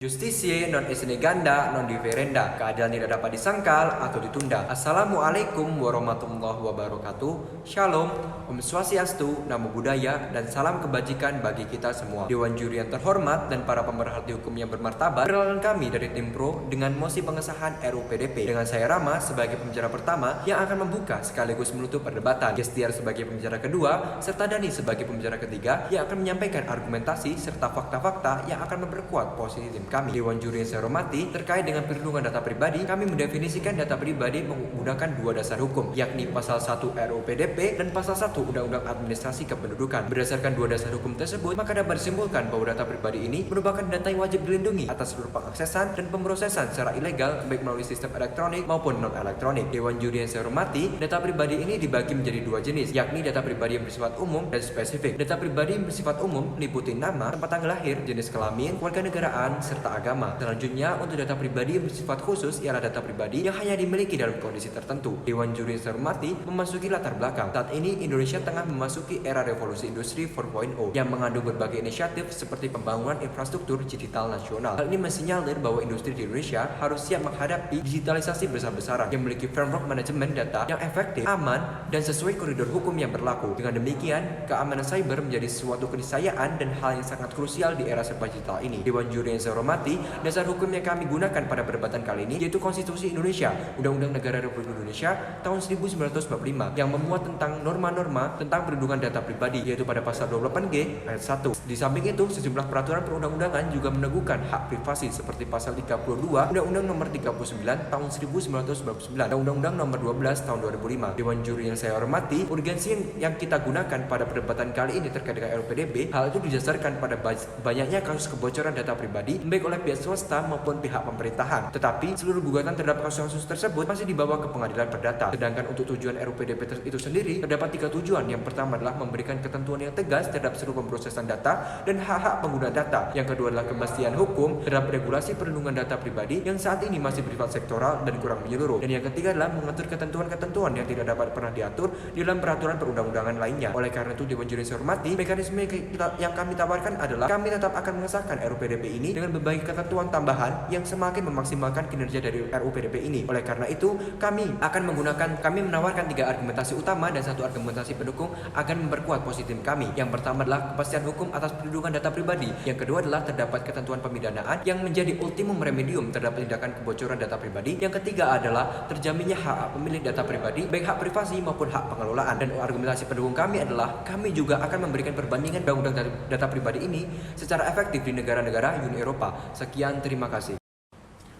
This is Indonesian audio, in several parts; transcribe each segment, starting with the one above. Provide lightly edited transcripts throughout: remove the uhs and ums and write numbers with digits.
Justitiae non sine ganda non diferenda, keadilan tidak dapat disangkal atau ditunda. Assalamualaikum warahmatullahi wabarakatuh. Shalom, Om Swastiastu, Namo Buddhaya, dan salam kebajikan bagi kita semua. Dewan juri yang terhormat dan para pemerhati hukum yang bermartabat, perkenalkan kami dari tim Pro dengan mosi pengesahan RUU PDP. Dengan saya Rama sebagai pembicara pertama yang akan membuka sekaligus menutup perdebatan, Gestiar sebagai pembicara kedua, serta Dani sebagai pembicara ketiga yang akan menyampaikan argumentasi serta fakta-fakta yang akan memperkuat posisi tim kami. Dewan juri yang saya hormati, terkait dengan perlindungan data pribadi, kami mendefinisikan data pribadi menggunakan dua dasar hukum, yakni pasal 1 RUU PDP dan pasal 1 Undang-Undang Administrasi Kependudukan. Berdasarkan dua dasar hukum tersebut, maka dapat disimpulkan bahwa data pribadi ini merupakan data yang wajib dilindungi atas seluruh pengaksesan dan pemrosesan secara ilegal baik melalui sistem elektronik maupun non-elektronik. Dewan juri yang saya hormati, data pribadi ini dibagi menjadi dua jenis, yakni data pribadi yang bersifat umum dan spesifik. Data pribadi yang bersifat umum meliputi nama, tempat tanggal lahir, jenis kelamin, kewarganegaraan, serta agama. Selanjutnya, untuk data pribadi yang bersifat khusus ialah data pribadi yang hanya dimiliki dalam kondisi tertentu. Dewan juri yang saya hormati memasuki latar belakang. Saat ini Indonesia tengah memasuki era revolusi industri 4.0 yang mengandung berbagai inisiatif seperti pembangunan infrastruktur digital nasional. Hal ini mensinyalir bahwa industri di Indonesia harus siap menghadapi digitalisasi besar-besaran yang memiliki framework manajemen data yang efektif, aman, dan sesuai koridor hukum yang berlaku. Dengan demikian, keamanan cyber menjadi suatu keniscayaan dan hal yang sangat krusial di era serba digital ini. Dewan juri yang saya hormati, dasar hukum yang kami gunakan pada perdebatan kali ini yaitu Konstitusi Indonesia, Undang-Undang Negara Republik Indonesia tahun 1945 yang memuat tentang norma-norma tentang perlindungan data pribadi, yaitu pada pasal 28G ayat 1. Di samping itu, sejumlah peraturan perundang-undangan juga meneguhkan hak privasi seperti pasal 32 Undang-Undang Nomor 39 tahun 1999 dan Undang-Undang Nomor 12 tahun 2005. Dewan juri yang saya hormati, urgensi yang kita gunakan pada perdebatan kali ini terkait dengan RUU PDP, hal itu didasarkan pada banyaknya kasus kebocoran data pribadi baik oleh pihak swasta maupun pihak pemerintahan. Tetapi seluruh gugatan terhadap kasus-kasus tersebut masih dibawa ke pengadilan perdata. Sedangkan untuk tujuan RUU PDP itu sendiri terdapat tiga tujuan. Yang pertama adalah memberikan ketentuan yang tegas terhadap seluruh pemrosesan data dan hak-hak pengguna data. Yang kedua adalah kepastian hukum terhadap regulasi perlindungan data pribadi yang saat ini masih bersifat sektoral dan kurang menyeluruh. Dan yang ketiga adalah mengatur ketentuan-ketentuan yang tidak dapat pernah diatur di dalam peraturan perundang-undangan lainnya. Oleh karena itu, Dewan juri saya hormati, mekanisme yang kami tawarkan adalah kami tetap akan mengesahkan RUU PDP ini dengan berbagai ketentuan tambahan yang semakin memaksimalkan kinerja dari RUU PDP ini. Oleh karena itu, kami menawarkan tiga argumentasi utama dan satu argumentasi pendukung akan memperkuat posisi tim kami. Yang pertama adalah kepastian hukum atas perlindungan data pribadi. Yang kedua adalah terdapat ketentuan pemidanaan yang menjadi ultimum remedium terhadap tindakan kebocoran data pribadi. Yang ketiga adalah terjaminnya hak pemilik data pribadi, baik hak privasi maupun hak pengelolaan. Dan argumentasi pendukung kami adalah kami juga akan memberikan perbandingan undang-undang data pribadi ini secara efektif di negara-negara Uni Eropa. Sekian, terima kasih.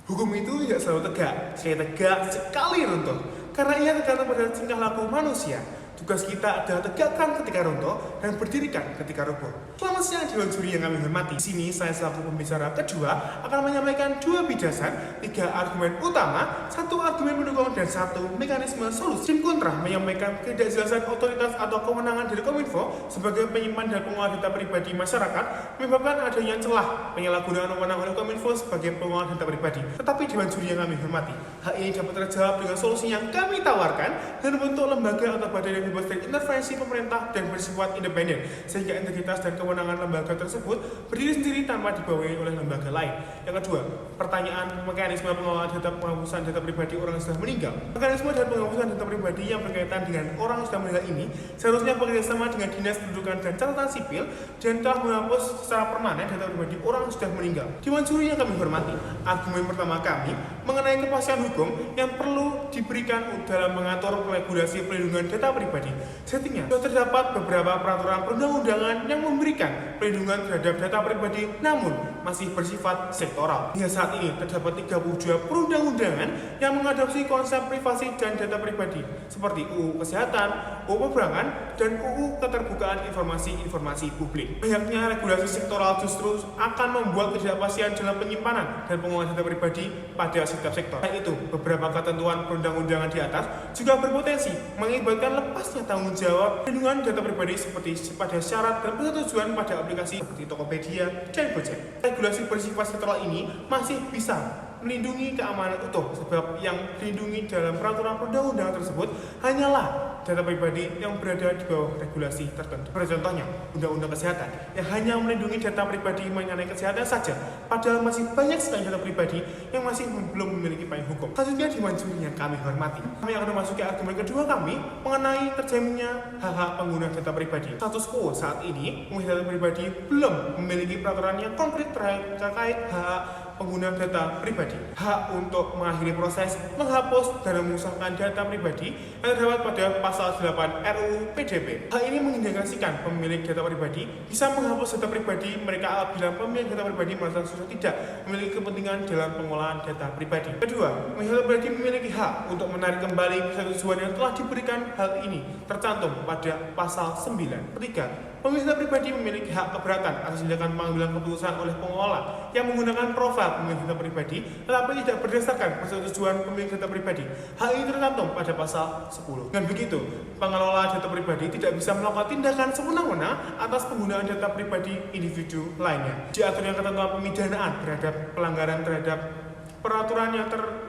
Hukum itu tidak selalu tegak, saya tegak sekali runtuh. Karena ia tergantung pada tingkah laku manusia. Tugas kita adalah tegakkan ketika runtuh dan berdirikan ketika roboh. Selamat siang Dewan juri yang kami hormati. Di sini saya selaku pembicara kedua akan menyampaikan dua bidasan, tiga argumen utama, satu argumen pendukung dan satu mekanisme solusi. Tim kontra menyampaikan ketidakjelasan otoritas atau kewenangan dari Kominfo sebagai penyimpan dan pengolah data pribadi masyarakat menyebabkan adanya celah penyalahgunaan wewenang oleh Kominfo sebagai pengolah data pribadi. Tetapi Dewan juri yang kami hormati, hal ini dapat terjawab dengan solusi yang kami tawarkan dan bentuk lembaga atau badan yang bebas dari intervensi pemerintah dan bersifat independen, sehingga integritas dan kewenangan lembaga tersebut berdiri sendiri tanpa dibawahi oleh lembaga lain. Yang kedua, pertanyaan mekanisme pengelolaan data penghapusan data pribadi orang yang sudah meninggal. Mekanisme dan penghapusan data pribadi yang berkaitan dengan orang yang sudah meninggal ini seharusnya bekerjasama dengan Dinas Pendudukan dan Catatan Sipil dan telah menghapus secara permanen data pribadi orang yang sudah meninggal. Dewan juri yang kami hormati, argumen pertama kami mengenai kepastian hukum yang perlu diberikan dalam mengatur regulasi perlindungan data pribadi. Settingnya sudah terdapat beberapa peraturan perundang-undangan yang memberikan perlindungan terhadap data pribadi namun masih bersifat sektoral. Hingga saat ini terdapat 32 perundang-undangan yang mengadopsi konsep privasi dan data pribadi seperti UU Kesehatan, UU Peperangan, dan UU Keterbukaan Informasi publik. Banyaknya regulasi sektoral justru akan membuat ketidakpastian dalam penyimpanan dan pengolahan data pribadi pada setiap sektor. Selain itu, beberapa ketentuan perundang-undangan di atas juga berpotensi mengakibatkan lepasnya tanggung jawab perlindungan data pribadi seperti pada syarat dan persetujuan pada aplikasi seperti Tokopedia dan Gojek. Regulasi bersifat sektoral ini masih bisa melindungi keamanan utuh, sebab yang dilindungi dalam peraturan perundang-undangan tersebut hanyalah data pribadi yang berada di bawah regulasi tertentu. Seperti contohnya, Undang-Undang Kesehatan yang hanya melindungi data pribadi mengenai kesehatan saja, padahal masih banyak sekali data pribadi yang masih belum memiliki payung hukum. Selanjutnya Dewan Juri yang kami hormati, kami akan memasuki argumen kedua kami mengenai terjaminnya hak-hak pengguna data pribadi. Status quo saat ini, pengguna data pribadi belum memiliki peraturan yang konkret terkait hak pengguna data pribadi. Hak untuk mengakhiri proses menghapus dan memusnahkan data pribadi yang terdapat pada pasal 8 RUU PDP. Hal ini mengindikasikan pemilik data pribadi bisa menghapus data pribadi mereka apabila pemilik data pribadi merasa sudah tidak memiliki kepentingan dalam pengolahan data pribadi. Kedua, pemilik data pribadi memiliki hak untuk menarik kembali persetujuan yang telah diberikan. Hal ini tercantum pada pasal 9. Ketiga, pemilik data pribadi memiliki hak keberatan atas tindakan pengambilan keputusan oleh pengelola yang menggunakan profil pemilik data pribadi tetapi tidak berdasarkan persetujuan pemilik data pribadi. Hal ini tercantum pada pasal 10. Dengan begitu, pengelola data pribadi tidak bisa melakukan tindakan sewenang-wenang atas penggunaan data pribadi individu lainnya. Diaturnya ketentuan pemidanaan terhadap pelanggaran terhadap peraturan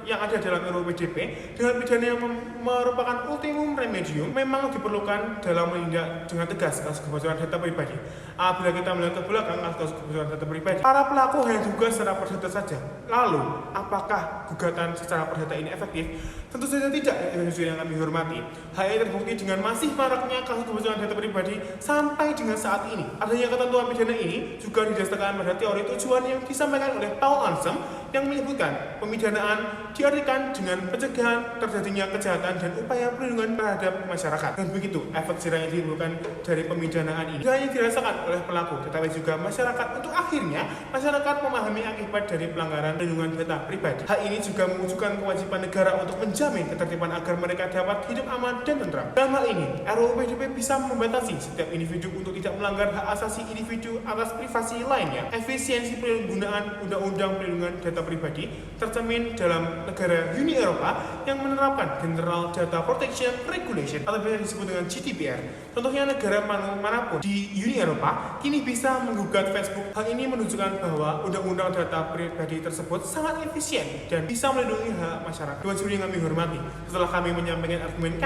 yang ada dalam RUU PDP dengan pidana yang merupakan ultimum remedium memang diperlukan dalam menindak dengan tegas kasus kebocoran data pribadi. Apabila kita melihat ke belakang kasus kebocoran data pribadi, para pelaku hanya diduga secara perdata saja. Lalu, apakah gugatan secara perdata ini efektif? Tentu saja tidak, yang kami hormati. Hal ini terbukti dengan masih maraknya kasus kebocoran data pribadi sampai dengan saat ini. Adanya ketentuan pidana ini juga didasarkan pada teori tujuan yang disampaikan oleh Paul Ansem yang menyebutkan pemidanaan diartikan dengan pencegahan terjadinya kejahatan dan upaya perlindungan terhadap masyarakat. Dan begitu, efek jerah yang ditimbulkan dari pemidanaan ini tidak hanya dirasakan oleh pelaku, tetapi juga masyarakat untuk akhirnya masyarakat memahami akibat dari pelanggaran perlindungan data pribadi. Hal ini juga mewujudkan kewajiban negara untuk menjamin ketertiban agar mereka dapat hidup aman dan tentram. Dalam hal ini, RUU PDP bisa membatasi setiap individu untuk tidak melanggar hak asasi individu atas privasi lainnya. Efisiensi penggunaan undang-undang perlindungan data pribadi tercermin dalam negara Uni Eropa yang menerapkan General Data Protection Regulation atau biasa disebut dengan GDPR. Contohnya negara manapun di Uni Eropa kini bisa menggugat Facebook. Hal ini menunjukkan bahwa undang-undang data pribadi tersebut sangat efisien dan bisa melindungi hak masyarakat. Dewan Juri yang kami hormati, setelah kami menyampaikan argumen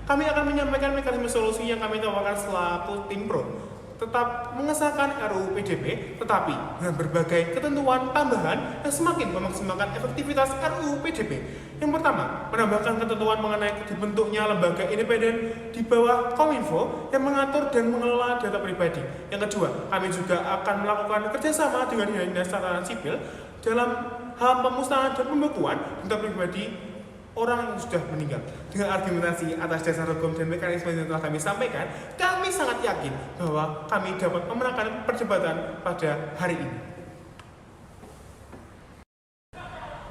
kami akan menyampaikan mekanisme solusi yang kami tawarkan selaku tim pro tetap mengesahkan RUU PDP, tetapi dengan berbagai ketentuan tambahan yang semakin memaksimalkan efektivitas RUU PDP. Yang pertama, menambahkan ketentuan mengenai dibentuknya lembaga independen di bawah Kominfo yang mengatur dan mengelola data pribadi. Yang kedua, kami juga akan melakukan kerjasama dengan dinas catatan sipil dalam hal pemusnahan dan pembekuan data pribadi orang yang sudah meninggal. Dengan argumentasi atas dasar hukum dan mekanisme yang telah kami sampaikan, kami sangat yakin bahwa kami dapat memenangkan perdebatan pada hari ini.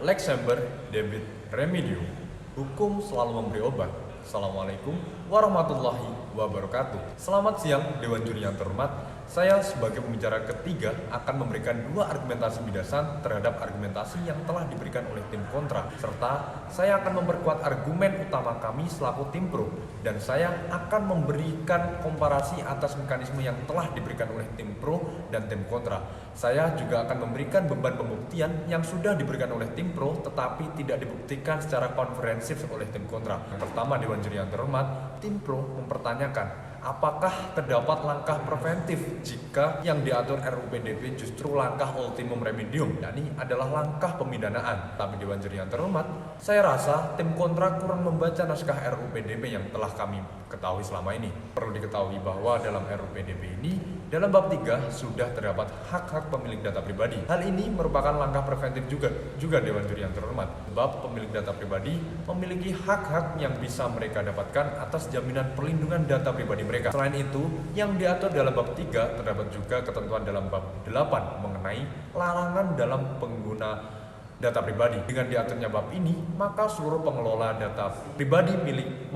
Lex Amber, debit remedium. Hukum selalu memberi obat. Assalamualaikum warahmatullahi wabarakatuh. Selamat siang Dewan Juri yang terhormat. Saya sebagai pembicara ketiga akan memberikan dua argumentasi bidasan terhadap argumentasi yang telah diberikan oleh tim kontra, serta saya akan memperkuat argumen utama kami selaku tim pro, dan saya akan memberikan komparasi atas mekanisme yang telah diberikan oleh tim pro dan tim kontra. Saya juga akan memberikan beban pembuktian yang sudah diberikan oleh tim pro tetapi tidak dibuktikan secara komprehensif oleh tim kontra. Yang pertama, Dewan Juri yang terhormat, tim pro mempertanyakan apakah terdapat langkah preventif jika yang diatur RUU PDP justru langkah ultimum remedium, yakni adalah langkah pemidanaan. Tapi Dewan Juri yang terhormat, saya rasa tim kontra kurang membaca naskah RUU PDP yang telah kami ketahui selama ini. Perlu diketahui bahwa dalam RUU PDP ini, dalam bab 3 sudah terdapat hak-hak pemilik data pribadi. Hal ini merupakan langkah preventif juga Dewan Juri yang terhormat. Bab pemilik data pribadi memiliki hak-hak yang bisa mereka dapatkan atas jaminan perlindungan data pribadi mereka. Selain itu, yang diatur dalam bab 3 terdapat juga ketentuan dalam bab 8 mengenai larangan dalam pengguna data pribadi. Dengan diaturnya bab ini, maka seluruh pengelola data pribadi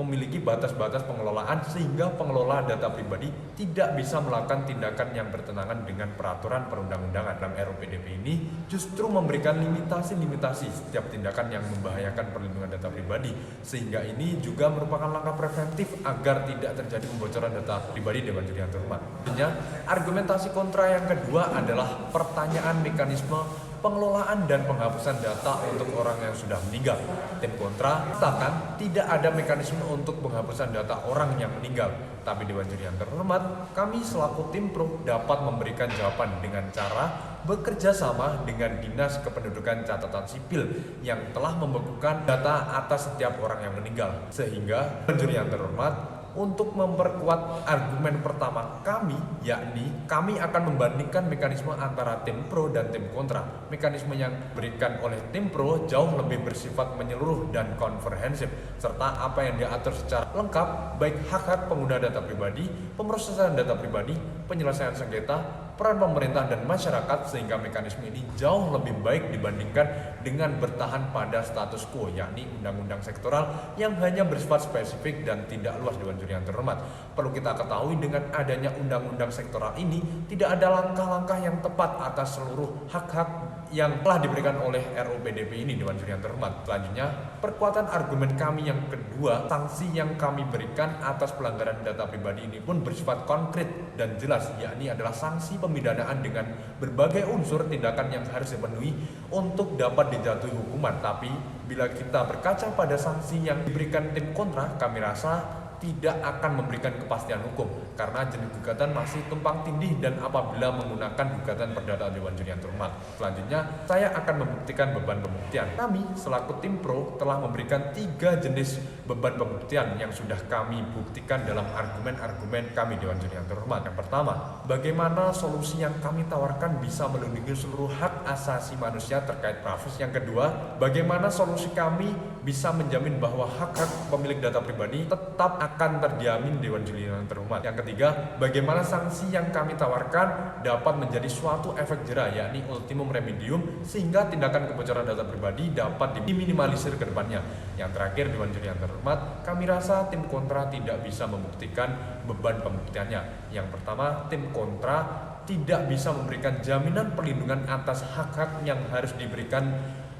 memiliki batas-batas pengelolaan sehingga pengelola data pribadi tidak bisa melakukan tindakan yang bertentangan dengan peraturan perundang-undangan. Dalam RUU PDP ini justru memberikan limitasi-limitasi setiap tindakan yang membahayakan perlindungan data pribadi, sehingga ini juga merupakan langkah preventif agar tidak terjadi pembocoran data pribadi. Dewan Juri yang terhormat. Artinya, argumentasi kontra yang kedua adalah pertanyaan mekanisme pengelolaan dan penghapusan data untuk orang yang sudah meninggal. Tim kontra katakan tidak ada mekanisme untuk penghapusan data orang yang meninggal. Tapi Dewan Juri yang terhormat, kami selaku tim pro dapat memberikan jawaban dengan cara bekerja sama dengan Dinas Kependudukan Catatan Sipil yang telah membekukan data atas setiap orang yang meninggal. Sehingga Dewan Juri yang terhormat, untuk memperkuat argumen pertama kami, yakni kami akan membandingkan mekanisme antara tim pro dan tim kontra. Mekanisme yang diberikan oleh tim pro jauh lebih bersifat menyeluruh dan komprehensif, serta apa yang diatur secara lengkap, baik hak-hak pengguna data pribadi, pemrosesan data pribadi, penyelesaian sengketa, peran pemerintah dan masyarakat, sehingga mekanisme ini jauh lebih baik dibandingkan dengan bertahan pada status quo, yakni undang-undang sektoral yang hanya bersifat spesifik dan tidak luas. Dewan Juri yang terhormat, perlu kita ketahui dengan adanya undang-undang sektoral ini tidak ada langkah-langkah yang tepat atas seluruh hak-hak yang telah diberikan oleh RUU PDP ini. Dewan Juri yang terhormat, selanjutnya perkuatan argumen kami yang kedua, sanksi yang kami berikan atas pelanggaran data pribadi ini pun bersifat konkret dan jelas, yakni adalah sanksi pemidanaan dengan berbagai unsur tindakan yang harus dipenuhi untuk dapat dijatuhi hukuman. Tapi bila kita berkaca pada sanksi yang diberikan tim kontra, kami rasa tidak akan memberikan kepastian hukum karena jenis gugatan masih tumpang tindih dan apabila menggunakan gugatan perdata Dewan Juri yang terhormat. Selanjutnya, saya akan membuktikan beban pembuktian. Kami selaku tim pro telah memberikan 3 jenis beban pembuktian yang sudah kami buktikan dalam argumen-argumen kami Dewan Juri yang terhormat. Yang pertama, bagaimana solusi yang kami tawarkan bisa melindungi seluruh hak asasi manusia terkait privasi. Yang kedua, bagaimana solusi kami bisa menjamin bahwa hak-hak pemilik data pribadi tetap akan terjamin Dewan Juri yang terhormat. Yang ketiga, bagaimana sanksi yang kami tawarkan dapat menjadi suatu efek jera, yakni ultimum remedium, sehingga tindakan kebocoran data pribadi dapat diminimalisir ke depannya. Yang terakhir, Dewan Juri yang terhormat, kami rasa tim kontra tidak bisa membuktikan beban pembuktiannya. Yang pertama, tim kontra tidak bisa memberikan jaminan perlindungan atas hak-hak yang harus diberikan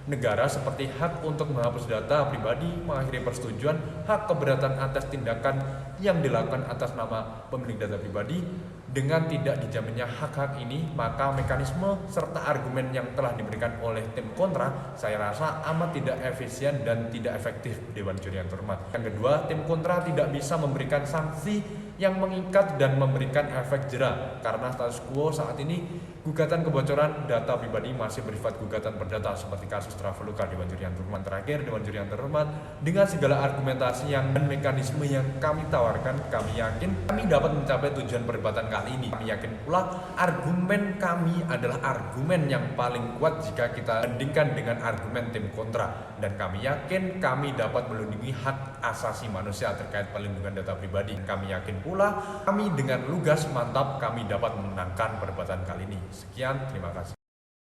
negara seperti hak untuk menghapus data pribadi, mengakhiri persetujuan, hak keberatan atas tindakan yang dilakukan atas nama pemilik data pribadi. Dengan tidak dijaminnya hak-hak ini, maka mekanisme serta argumen yang telah diberikan oleh tim kontra saya rasa amat tidak efisien dan tidak efektif Dewan Juri yang terhormat. Yang kedua, tim kontra tidak bisa memberikan sanksi yang mengikat dan memberikan efek jera karena status quo saat ini gugatan kebocoran data pribadi masih bersifat gugatan perdata seperti kasus Traveloka. Dewan Juri yang terhormat, terakhir Dewan Juri yang terhormat, dengan segala argumentasi dan mekanisme yang kami tawarkan, kami yakin kami dapat mencapai tujuan perdebatan kali ini. Kami yakin pula argumen kami adalah argumen yang paling kuat jika kita bandingkan dengan argumen tim kontra, dan kami yakin kami dapat melindungi hak asasi manusia terkait perlindungan data pribadi. Kami yakin pula kami dengan lugas mantap kami dapat memenangkan perdebatan kali ini. Sekian, terima kasih.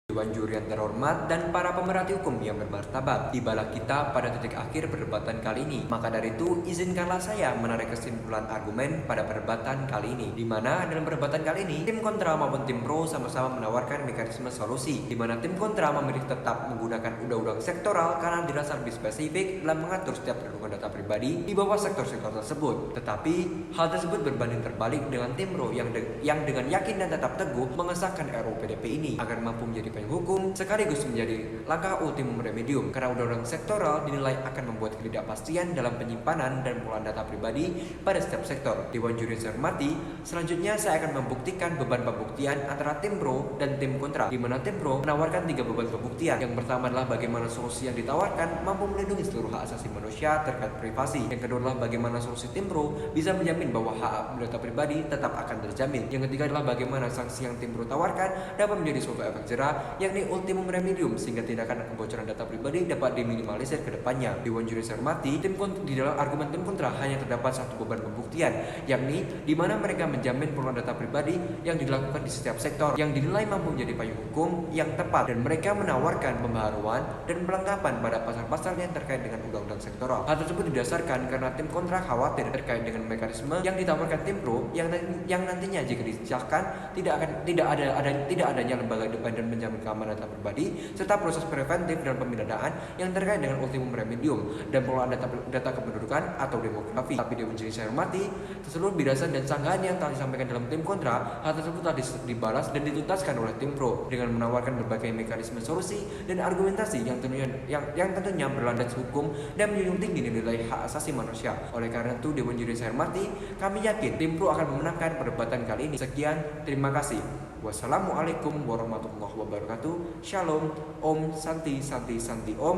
Dewan Juri yang terhormat dan para pemerhati hukum yang bermartabat, tibalah kita pada titik akhir perdebatan kali ini. Maka dari itu, izinkanlah saya menarik kesimpulan argumen pada perdebatan kali ini, di mana dalam perdebatan kali ini tim kontra maupun tim pro sama-sama menawarkan mekanisme solusi, di mana tim kontra memilih tetap menggunakan undang-undang sektoral karena dirasa lebih spesifik dalam mengatur setiap perlindungan data pribadi di bawah sektor-sektor tersebut. Tetapi hal tersebut berbanding terbalik dengan tim pro yang dengan yakin dan tetap teguh mengesahkan RUU PDP ini agar mampu menjadi payung hukum sekaligus menjadi langkah ultimum remedium karena undang-undang sektoral dinilai akan membuat ketidakpastian dalam penyimpanan dan pengolahan data pribadi pada setiap sektor. Dewan Juri yang hormati, selanjutnya saya akan membuktikan beban pembuktian antara tim pro dan tim kontra, di mana tim pro menawarkan 3 beban pembuktian. Yang pertama adalah bagaimana solusi yang ditawarkan mampu melindungi seluruh hak asasi manusia terkait privasi. Yang kedua adalah bagaimana solusi tim pro bisa menjamin bahwa hak data pribadi tetap akan terjamin. Yang ketiga adalah bagaimana sanksi yang tim pro tawarkan dapat menjadi suatu efek jera, yakni ultimum remedium, sehingga tindakan kebocoran data pribadi dapat diminimalisir ke depannya. Dewan Juri yang hormati, di dalam argumen tim kontra hanya terdapat satu beban pembuktian, yakni di mana mereka menjamin perlindungan data pribadi yang dilakukan di setiap sektor yang dinilai mampu menjadi payung hukum yang tepat, dan mereka menawarkan pembaharuan dan pelengkapan pada pasal-pasal yang terkait dengan undang-undang sektoral. Hal tersebut didasarkan karena tim kontra khawatir terkait dengan mekanisme yang ditawarkan tim pro yang nantinya jika disahkan tidak adanya lembaga independen menjamin dengan keamanan data pribadi, serta proses preventif dan pemidadaan yang terkait dengan ultimum remedium dan pengelolaan data kependudukan atau demografi. Tapi Dewan Juri saya hormati, seluruh birasan dan sanggahan yang telah disampaikan dalam tim kontra, hal tersebut telah dibalas dan dituntaskan oleh tim pro dengan menawarkan berbagai mekanisme solusi dan argumentasi yang tentunya berlandas hukum dan menjunjung tinggi nilai hak asasi manusia. Oleh karena itu, Dewan Juri saya hormati, kami yakin tim pro akan memenangkan perdebatan kali ini. Sekian, terima kasih. Wassalamualaikum warahmatullahi wabarakatuh. Shalom, Om Santi Santi Santi Om.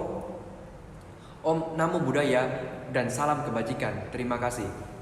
Om Namo Buddhaya dan salam kebajikan. Terima kasih.